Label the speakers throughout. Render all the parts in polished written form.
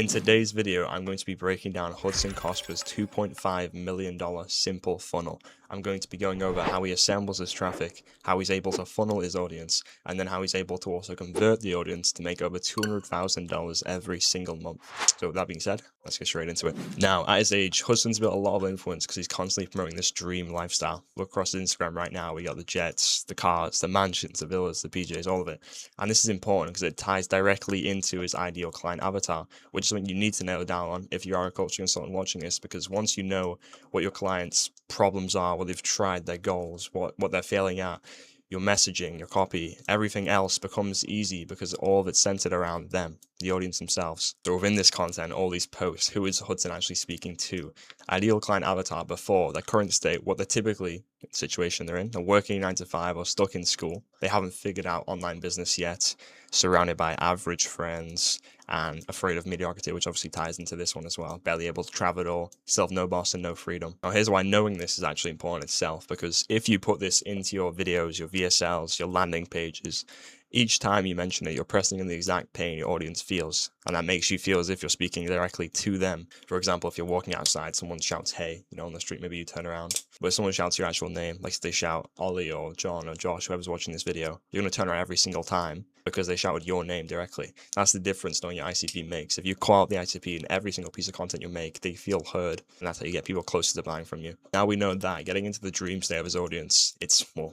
Speaker 1: In today's video, I'm going to be breaking down Hudson Cosper's $2.5 million simple funnel. I'm going to be going over how he assembles his traffic, how he's able to funnel his audience, and then how he's able to also convert the audience to make over $200,000 every single month. So with that being said, let's get straight into it. Now, at his age, Hudson's built a lot of influence because he's constantly promoting this dream lifestyle. Look across his Instagram right now, we got the jets, the cars, the mansions, the villas, the PJs, all of it. And this is important because it ties directly into his ideal client avatar, which is something you need to nail down on if you are a coaching consultant watching this, because once you know what your clients' problems are, what they've tried, their goals, what they're failing at, your messaging, your copy, everything else becomes easy because all of it's centered around them, the audience themselves. So within this content, all these posts, who is Hudson actually speaking to? Ideal client avatar before, their current state, what they're typically situation they're in. They're working 9 to 5 or stuck in school. They haven't figured out online business yet, surrounded by average friends and afraid of mediocrity, which obviously ties into this one as well. Barely able to travel at all, self no boss and no freedom. Now here's why knowing this is actually important itself, because if you put this into your videos, your VSLs, your landing pages, each time you mention it, you're pressing in the exact pain your audience feels, and that makes you feel as if you're speaking directly to them. For example, if you're walking outside, someone shouts, hey, on the street, maybe you turn around, but if someone shouts your actual name, like if they shout Ollie or John or Josh, whoever's watching this video, you're going to turn around every single time because they shouted your name directly. That's the difference knowing your ICP makes. If you call out the ICP in every single piece of content you make, they feel heard, and that's how you get people closer to buying from you. Now we know that, getting into the dream state of his audience, it's more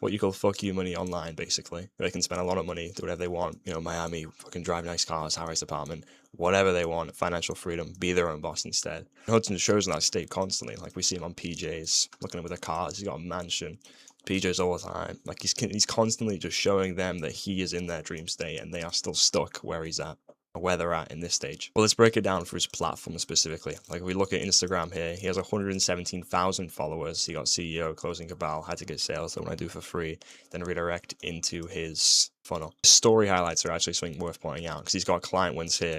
Speaker 1: what you call fuck you money online, basically. They can spend a lot of money, do whatever they want, Miami, fucking drive nice cars, high-rise apartment, whatever they want, financial freedom, be their own boss instead. Hudson shows in that state constantly, like we see him on PJs, looking at with the cars, he's got a mansion, PJs all the time. Like he's constantly just showing them that he is in their dream state and they are still stuck where he's at, or where they're at in this stage. Well, let's break it down for his platform specifically. Like if we look at Instagram here, he has 117,000 followers. He got CEO, closing cabal, had to get sales, that what I do for free, then redirect into his funnel. Story highlights are actually something worth pointing out because he's got client wins here,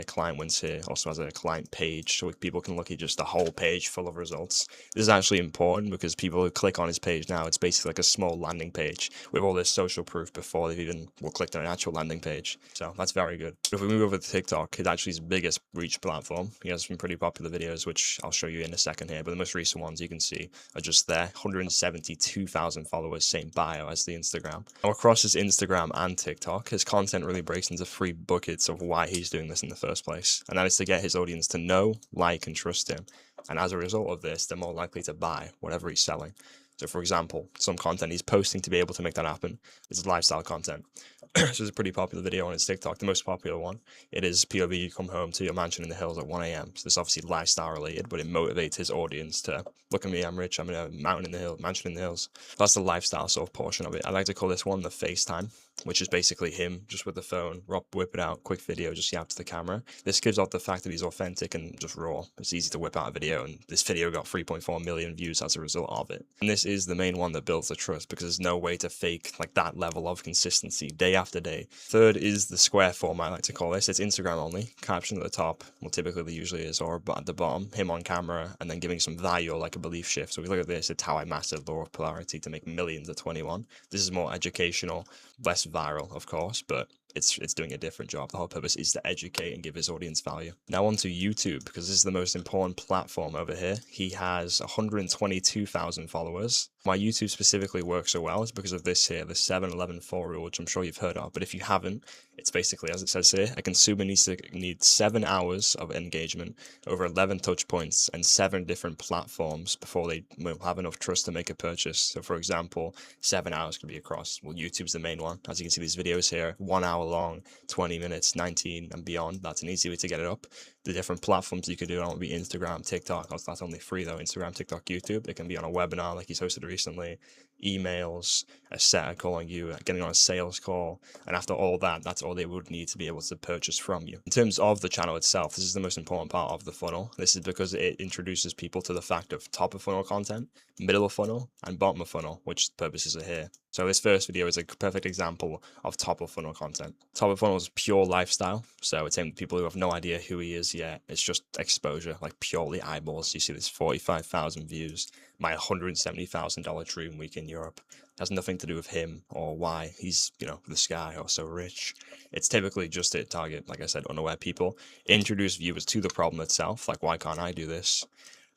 Speaker 1: also has a client page so people can look at just the whole page full of results. This is actually important because people who click on his page now, it's basically like a small landing page with all this social proof before they've even clicked on an actual landing page. So that's very good. If we move over to TikTok, it's actually his biggest reach platform. He has some pretty popular videos, which I'll show you in a second here, but the most recent ones you can see are just there. 172,000 followers, same bio as the Instagram. Now across his Instagram and TikTok, his content really breaks into 3 buckets of why he's doing this in the first place, and that is to get his audience to know, like, and trust him. And as a result of this, they're more likely to buy whatever he's selling. So for example, some content he's posting to be able to make that happen is lifestyle content. So it's a pretty popular video on his TikTok, the most popular one. It is POV, you come home to your mansion in the hills at 1 a.m. So it's obviously lifestyle related, but it motivates his audience to, look at me, I'm rich, I'm in a mansion in the hills. That's the lifestyle sort of portion of it. I like to call this one the FaceTime, which is basically him just with the phone, whip it out, quick video, just yap to the camera. This gives off the fact that he's authentic and just raw. It's easy to whip out a video, and this video got 3.4 million views as a result of it. And this is the main one that builds the trust because there's no way to fake like that level of consistency day after day. Third is the square form, I like to call this. It's Instagram only, caption at the top, well typically there usually is, or at the bottom, him on camera, and then giving some value or like a belief shift. So if we look at this, it's how I mastered law of polarity to make millions at 21. This is more educational, less viral, of course, but it's doing a different job. The whole purpose is to educate and give his audience value. Now onto YouTube, because this is the most important platform over here. He has 122,000 followers. Why YouTube specifically works so well is because of this here, the 7-11-4 rule, which I'm sure you've heard of, but if you haven't, it's basically, as it says here, a consumer needs 7 hours of engagement, over 11 touch points, and 7 different platforms before they will have enough trust to make a purchase. So for example, 7 hours could be across, well, YouTube's the main one. As you can see, these videos here, 1 hour long, 20 minutes, 19 and beyond. That's an easy way to get it up. The different platforms you could do it on would be Instagram, TikTok. That's only 3 though, Instagram, TikTok, YouTube. It can be on a webinar like he's hosted recently, emails, a setter calling you, getting on a sales call, and after all that, that's all they would need to be able to purchase from you. In terms of the channel itself, this is the most important part of the funnel. This is because it introduces people to the fact of top of funnel content, middle of funnel, and bottom of funnel, which purposes are here. So this first video is a perfect example of top of funnel content. Top of funnel is pure lifestyle, so it's aimed at people who have no idea who he is yet. It's just exposure, like purely eyeballs. You see this 45,000 views, my $170,000 dream week in Europe. It has nothing to do with him or why he's, this guy or so rich. It's typically just to target, like I said, unaware people, introduce viewers to the problem itself, like why can't I do this?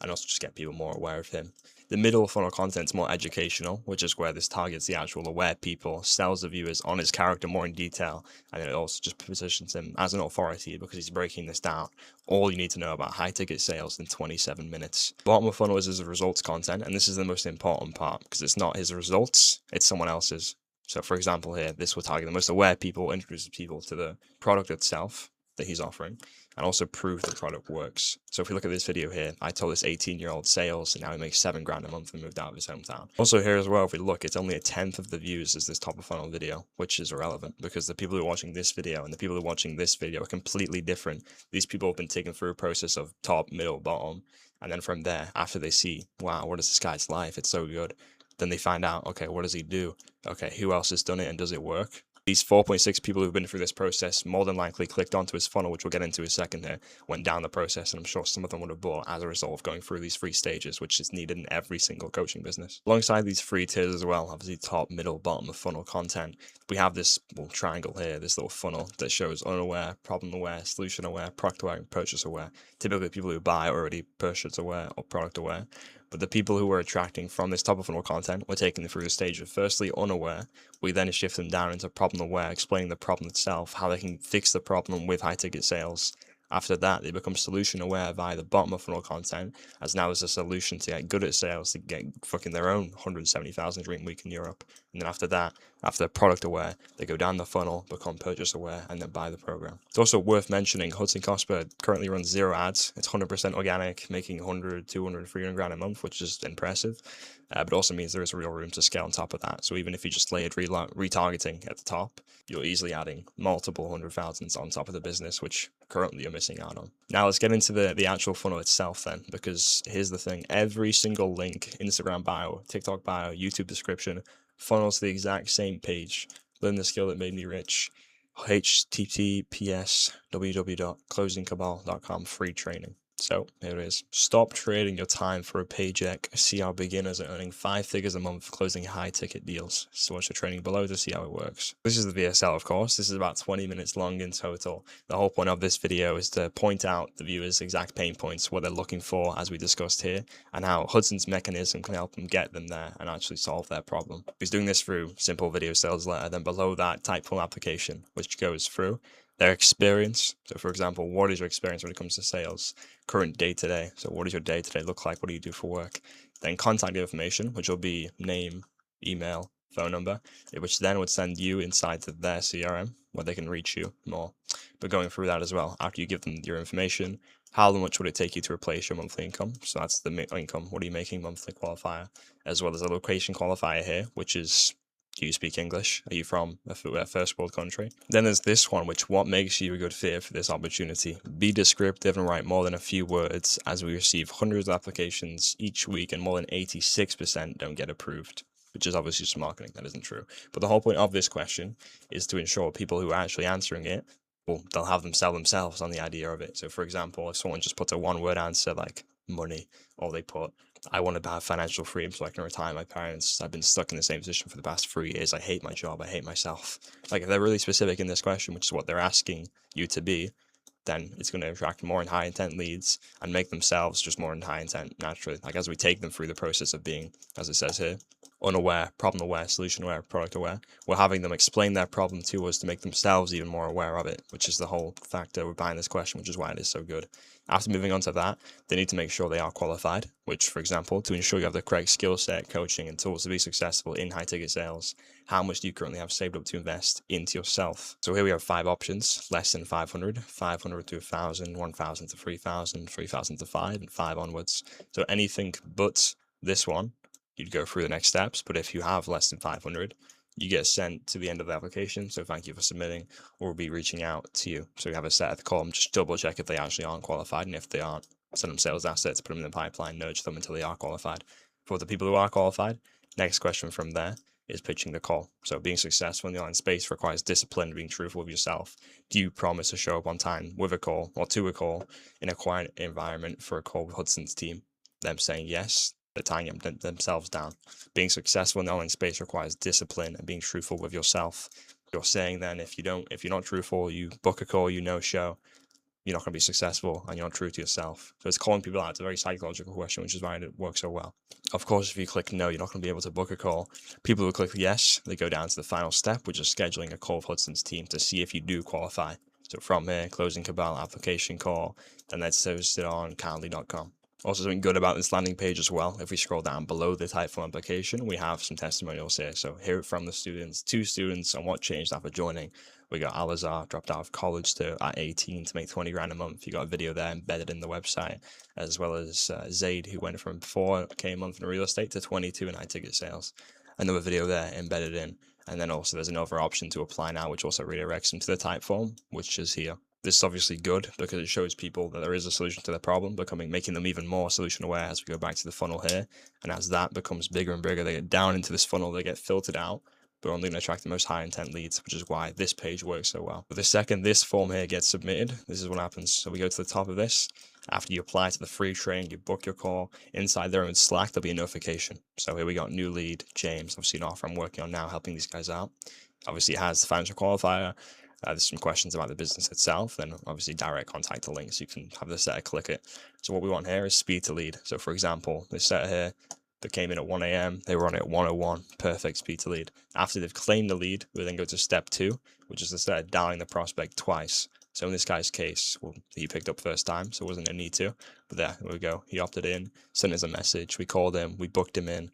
Speaker 1: And also just get people more aware of him. The middle funnel content is more educational, which is where this targets the actual aware people, sells the viewers on his character more in detail, and it also just positions him as an authority because he's breaking this down. All you need to know about high ticket sales in 27 minutes. Bottom of funnel is his results content, and this is the most important part because it's not his results, it's someone else's. So for example here, this will target the most aware people, introduce people to the product itself that he's offering, and also prove the product works. So if we look at this video here, I told this 18-year-old sales, and now he makes $7 grand a month and moved out of his hometown. Also here as well, if we look, it's only a 1/10 of the views as this top of funnel video, which is irrelevant because the people who are watching this video and the people who are watching this video are completely different. These people have been taken through a process of top, middle, bottom, and then from there, after they see, wow, what is this guy's life? It's so good. Then they find out, okay, what does he do? Okay, who else has done it and does it work? These 4.6 people who've been through this process more than likely clicked onto his funnel, which we'll get into in a second here, went down the process, and I'm sure some of them would have bought as a result of going through these 3 stages, which is needed in every single coaching business. Alongside these 3 tiers as well, obviously top, middle, bottom of funnel content, we have this triangle here, this little funnel that shows unaware, problem aware, solution aware, product aware, and purchase aware. Typically people who buy are already purchase aware or product aware. But the people who we're attracting from this top of funnel content, we're taking them through the stage of firstly unaware. We then shift them down into problem aware, explaining the problem itself, how they can fix the problem with high ticket sales. After that, they become solution aware via the bottom of funnel content, as now there's a solution to get good at sales, to get fucking their own 170,000 dream week in Europe. And then after that, after product aware, they go down the funnel, become purchase aware, and then buy the program. It's also worth mentioning Hudson Cosper currently runs 0 ads. It's 100% organic, making 100, 200, 300 grand a month, which is impressive. But also means there is real room to scale on top of that. So even if you just layered retargeting at the top, you're easily adding multiple 100,000s on top of the business, which currently you're missing out on. Now let's get into the actual funnel itself then, because here's the thing. Every single link, Instagram bio, TikTok bio, YouTube description, funnels to the exact same page. Learn the skill that made me rich. https www.closingcabal.com free training. So here it is. Stop trading your time for a paycheck. See how beginners are earning 5 figures a month closing high ticket deals. So watch the training below to see how it works. This is the VSL, of course. This is about 20 minutes long in total. The whole point of this video is to point out the viewers' exact pain points, what they're looking for, as we discussed here, and how Hudson's mechanism can help them get them there and actually solve their problem. He's doing this through simple video sales letter. Then below that, type full application, which goes through their experience. So for example, what is your experience when it comes to sales? Current day-to-day. So what does your day-to-day look like? What do you do for work? Then contact information, which will be name, email, phone number, which then would send you inside to their CRM where they can reach you more. But going through that as well, after you give them your information, how much would it take you to replace your monthly income? So that's the income. What are you making monthly qualifier? As well as a location qualifier here, which is, do you speak English? Are you from a first world country? Then there's this one, which what makes you a good fit for this opportunity? Be descriptive and write more than a few words, as we receive hundreds of applications each week and more than 86% don't get approved, which is obviously just marketing. That isn't true. But the whole point of this question is to ensure people who are actually answering it, well, they'll have them sell themselves on the idea of it. So for example, if someone just puts a 1-word answer like money, or they put, I want to have financial freedom so I can retire my parents. I've been stuck in the same position for the past 3 years. I hate my job. I hate myself. Like, if they're really specific in this question, which is what they're asking you to be, then it's going to attract more and high intent leads and make themselves just more in high intent naturally. Like, as we take them through the process of being, as it says here, unaware, problem aware, solution aware, product aware, we're having them explain their problem to us to make themselves even more aware of it, which is the whole factor behind this question, which is why it is so good. After moving on to that, they need to make sure they are qualified, which, for example, to ensure you have the correct skill set, coaching, and tools to be successful in high ticket sales, how much do you currently have saved up to invest into yourself? So here we have 5 options: less than 500, 500 to 1,000, 1,000 to 3,000, 3,000 to 5, and 5 onwards. So anything but this one, you'd go through the next steps. But if you have less than 500, you get sent to the end of the application. So thank you for submitting, or we'll be reaching out to you. So you have a set at the column, just double check if they actually aren't qualified. And if they aren't, send them sales assets, put them in the pipeline, nudge them until they are qualified. For the people who are qualified, next question from there is pitching the call. So being successful in the online space requires discipline, being truthful with yourself. Do you promise to show up on time with a call or to a call in a quiet environment for a call with Hudson's team? Them saying yes, they're tying themselves down. Being successful in the online space requires discipline and being truthful with yourself. You're saying then if you're not truthful, you book a call, you no show, you're not going to be successful and you're not true to yourself. So it's calling people out. It's a very psychological question, which is why it works so well. Of course, if you click no, you're not going to be able to book a call. People who click yes, they go down to the final step, which is scheduling a call with Hudson's team to see if you do qualify. So from here, closing Cabal application call, then that's hosted on Calendly.com. Also, something good about this landing page as well. If we scroll down below the Typeform application, we have some testimonials here. So hear from the students, 2 students on what changed after joining. We got Alazar, dropped out of college at 18 to make 20 grand a month. You got a video there embedded in the website, as well as Zaid, who went from 4K a month in real estate to 22 in high ticket sales. Another video there embedded in. And then also there's another option to apply now, which also redirects them to the Typeform, which is here. This is obviously good because it shows people that there is a solution to their problem, making them even more solution aware as we go back to the funnel here. And as that becomes bigger and bigger, they get down into this funnel, they get filtered out, but only going to attract the most high intent leads, which is why this page works so well. But the second this form here gets submitted, this is what happens. So we go to the top of this. After you apply to the free training, you book your call. Inside their own Slack, there'll be a notification. So here we got new lead, James, obviously an offer I'm working on now, helping these guys out. Obviously it has the financial qualifier. There's some questions about the business itself, then obviously direct contact the link so you can have the setter click it. So what we want here is speed to lead. So for example, this setter here that came in at 1 a.m., they were on it at 1:01, perfect speed to lead. After they've claimed the lead, we then go to step 2, which is the setter dialing the prospect twice. So in this guy's case, well, he picked up first time, so it wasn't a need to. But there we go. He opted in, sent us a message, we called him, we booked him in.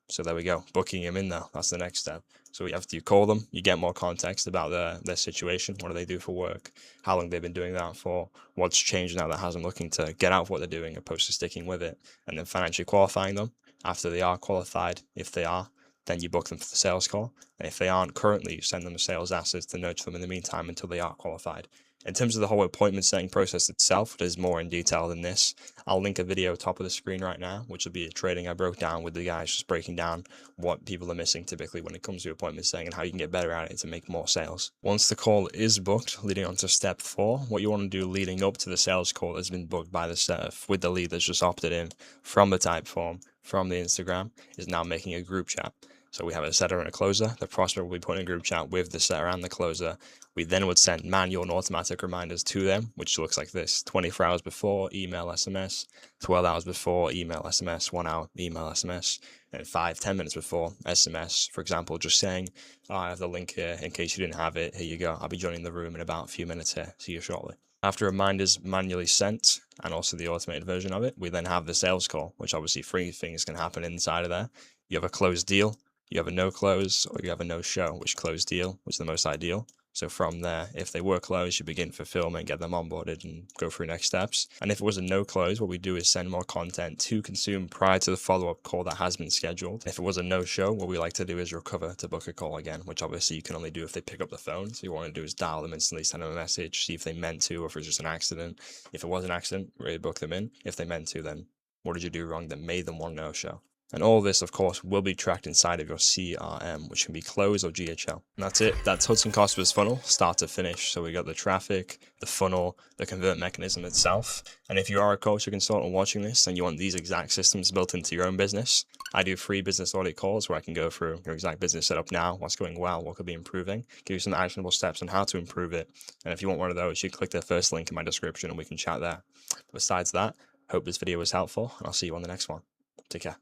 Speaker 1: So there we go, booking him in now. That's the next step. So after you call them, you get more context about their situation. What do they do for work? How long they've been doing that for? What's changed now that has them looking to get out of what they're doing opposed to sticking with it? And then financially qualifying them. After they are qualified, if they are, then you book them for the sales call. And if they aren't currently, you send them the sales assets to nurture them in the meantime until they are qualified. In terms of the whole appointment setting process itself, there's more in detail than this. I'll link a video top of the screen right now, which will be a trading I broke down with the guys, just breaking down what people are missing typically when it comes to appointment setting and how you can get better at it to make more sales. Once the call is booked, leading on to step 4, what you want to do leading up to the sales call has been booked by the setter with the lead that's just opted in from the Typeform, from the Instagram, is now making a group chat. So we have a setter and a closer. The prospect will be put in a group chat with the setter and the closer. We then would send manual and automatic reminders to them, which looks like this: 24 hours before, email, SMS, 12 hours before, email, SMS, 1 hour, email, SMS, and 5-10 minutes before, SMS. For example, just saying, oh, I have the link here in case you didn't have it. Here you go. I'll be joining the room in about a few minutes here. See you shortly. After reminders manually sent, and also the automated version of it, we then have the sales call, which obviously 3 things can happen inside of there. You have a closed deal, you have a no close, or you have a no show, which closed deal, which is the most ideal. So from there, if they were closed, you begin fulfillment, get them onboarded, and go through next steps. And if it was a no close, what we do is send more content to consume prior to the follow-up call that has been scheduled. If it was a no show, what we like to do is recover to book a call again, which obviously you can only do if they pick up the phone. So you want to do is dial them instantly, send them a message, see if they meant to, or if it's just an accident. If it was an accident, really book them in. If they meant to, then what did you do wrong that made them want no show? And all this, of course, will be tracked inside of your CRM, which can be closed or GHL. And that's it. That's Hudson Cosper's funnel, start to finish. So we got the traffic, the funnel, the convert mechanism itself. And if you are a coach or consultant watching this and you want these exact systems built into your own business, I do free business audit calls where I can go through your exact business setup now, what's going well, what could be improving, give you some actionable steps on how to improve it. And if you want one of those, you click the first link in my description and we can chat there. Besides that, hope this video was helpful, and I'll see you on the next one. Take care.